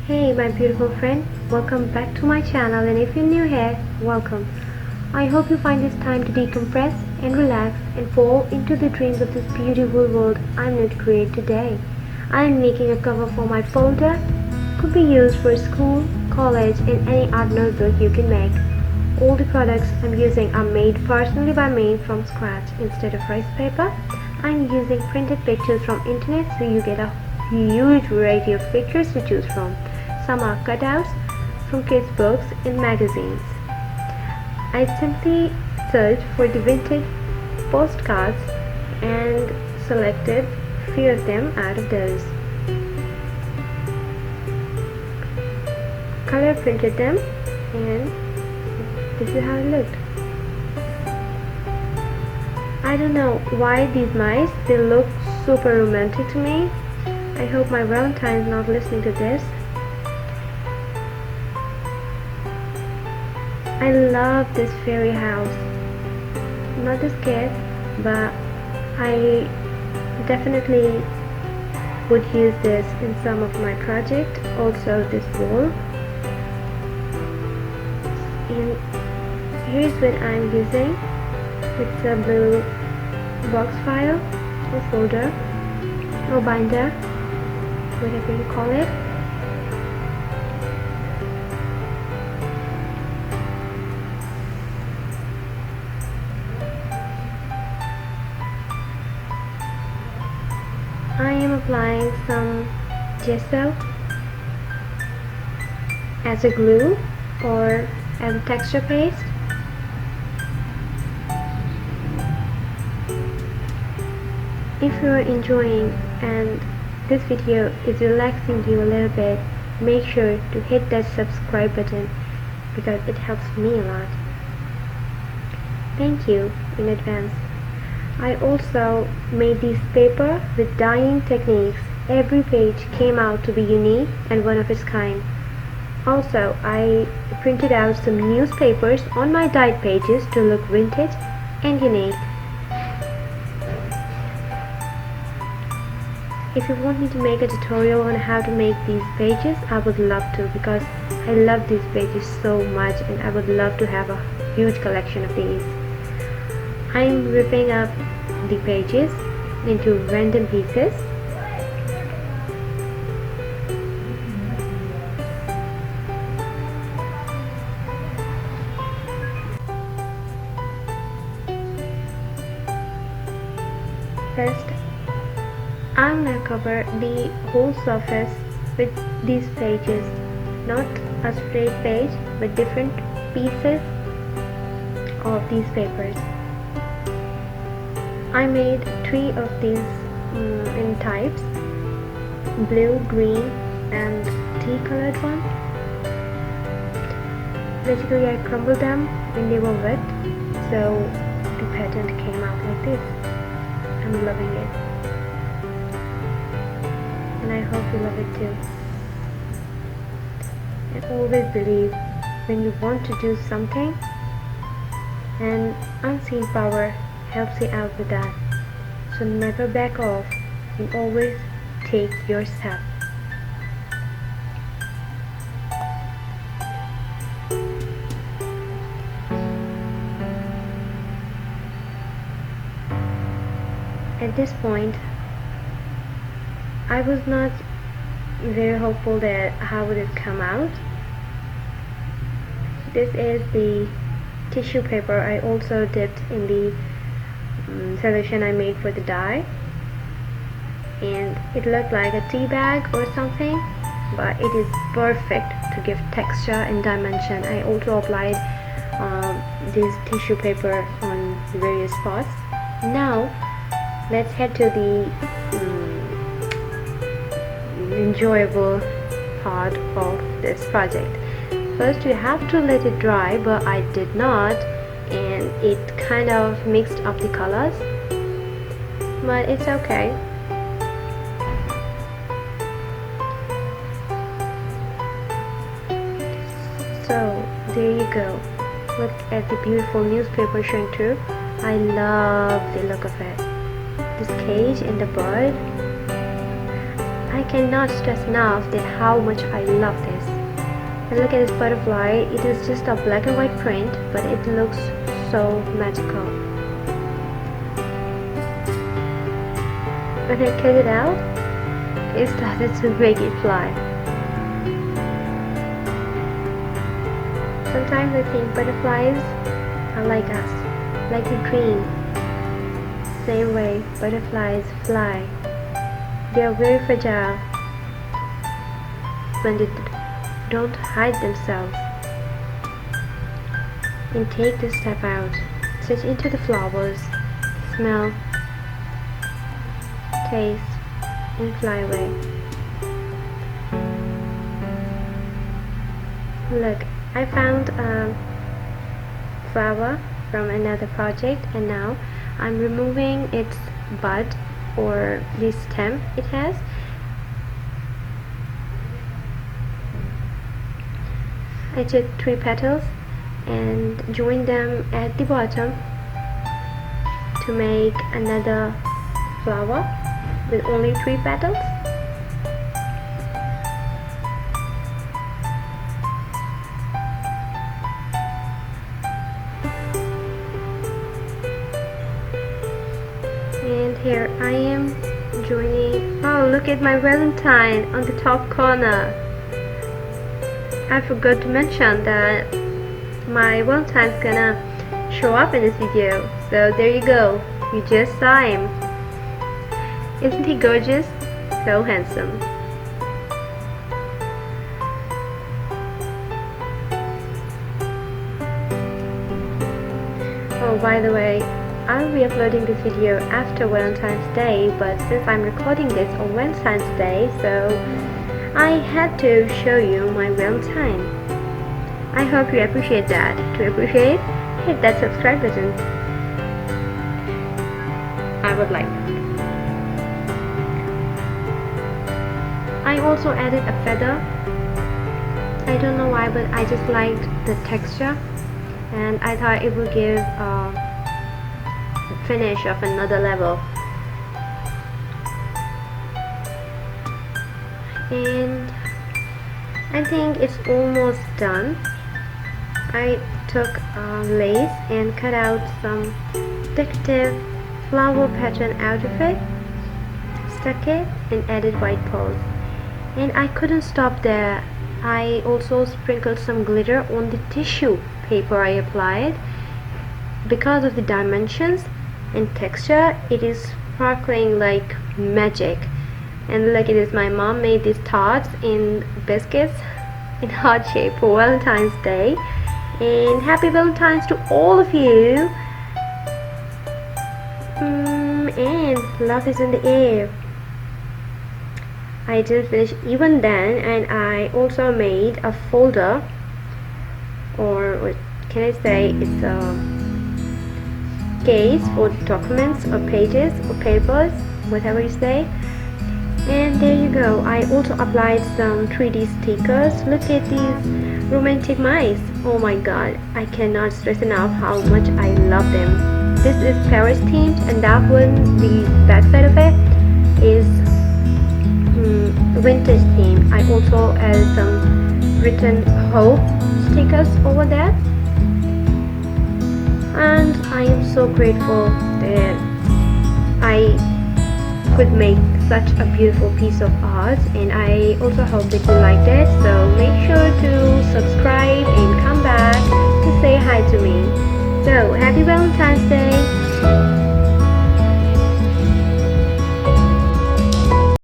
Hey my beautiful friend, welcome back to my channel, and if you're new here, welcome. I hope you find this time to decompress and relax and fall into the dreams of this beautiful world I'm going to create today. I'm making a cover for my folder. Could be used for school, college and any art notebook you can make. All the products I'm using are made personally by me from scratch. Instead of rice paper, I'm using printed pictures from internet, so you get a huge variety of pictures to choose from. Some are cutouts from kids' books and magazines. I simply searched for the vintage postcards and selected a few of them out of those. Color printed them, and this is how it looked. I don't know why these mice, they look super romantic to me. I hope my Valentine's not listening to this. I love this fairy house. Not just cat, but I definitely would use this in some of my project. Also this wall. And here's what I'm using. It's a blue box file or folder or binder, whatever you call it. I am applying some gesso as a glue or as a texture paste. If you are enjoying and this video is relaxing you a little bit, make sure to hit that subscribe button because it helps me a lot. Thank you in advance. I also made this paper with dyeing techniques. Every page came out to be unique and one of its kind. Also, I printed out some newspapers on my dyed pages to look vintage and unique. If you want me to make a tutorial on how to make these pages, I would love to, because I love these pages so much and I would love to have a huge collection of these. I'm ripping up the pages into random pieces. First, I'm going to cover the whole surface with these pages, not a straight page but different pieces of these papers. I made 3 of these in types: blue, green and tea colored one. Basically I crumbled them when they were wet, so the pattern came out like this. I'm loving it, and I hope you love it too. And always believe when you want to do something, and unseen power helps you out with that. So never back off and always take your step. At this point, I was not very hopeful that how would it come out. This is the tissue paper I also dipped in the solution I made for the dye, and it looked like a tea bag or something, but it is perfect to give texture and dimension. I also applied this tissue paper on various spots. Now let's head to the enjoyable part of this project. First you have to let it dry, but I did not, and it kind of mixed up the colors, but it's okay. So there you go. Look at the beautiful newspaper showing through. I love the look of it. This cage and the bird. I cannot stress enough that how much I love this. And look at this butterfly. It is just a black and white print, but it looks so magical. When I cut it out, it started to make it fly. Sometimes I think butterflies are like us, like a dream. Same way butterflies fly. They are very fragile when they don't hide themselves. And take this step out, sit into the flowers, smell, taste, and fly away. Look, I found a flower from another project, and now I'm removing its bud or the stem it has. I took 3 petals and joined them at the bottom to make another flower with only 3 petals. And here I am joining. Oh, look at my Valentine on the top corner. I forgot to mention that my Valentine's gonna show up in this video. So there you go. You just saw him. Isn't he gorgeous? So handsome. Oh, by the way, I'll be uploading this video after Valentine's Day, but since I'm recording this on Valentine's Day, so I had to show you my Valentine. I hope you appreciate that. To appreciate, hit that subscribe button. I would like that. I also added a feather. I don't know why, but I just liked the texture, and I thought it would give a finish of another level. And I think it's almost done. I took lace and cut out some decorative flower pattern out of it, stuck it, and added white pearls. And I couldn't stop there. I also sprinkled some glitter on the tissue paper I applied. Because of the dimensions and texture, it is sparkling like magic. And look at this, my mom made these tarts in biscuits in heart shape for Valentine's Day. And happy Valentine's to all of you. And love is in the air. I didn't finish even then, and I also made a folder, or what can I say, it's a case for documents or pages or papers, whatever you say. And there you go. I also applied some 3D stickers. Look at these romantic mice. Oh my god, I cannot stress enough how much I love them. This is Paris themed, and that one, the back side of it, is vintage theme. I also added some written hope stickers over there, and I am so grateful that I could make such a beautiful piece of art, and I also hope that you liked it. So make sure to subscribe and come back to say hi to me. So happy Valentine's Day.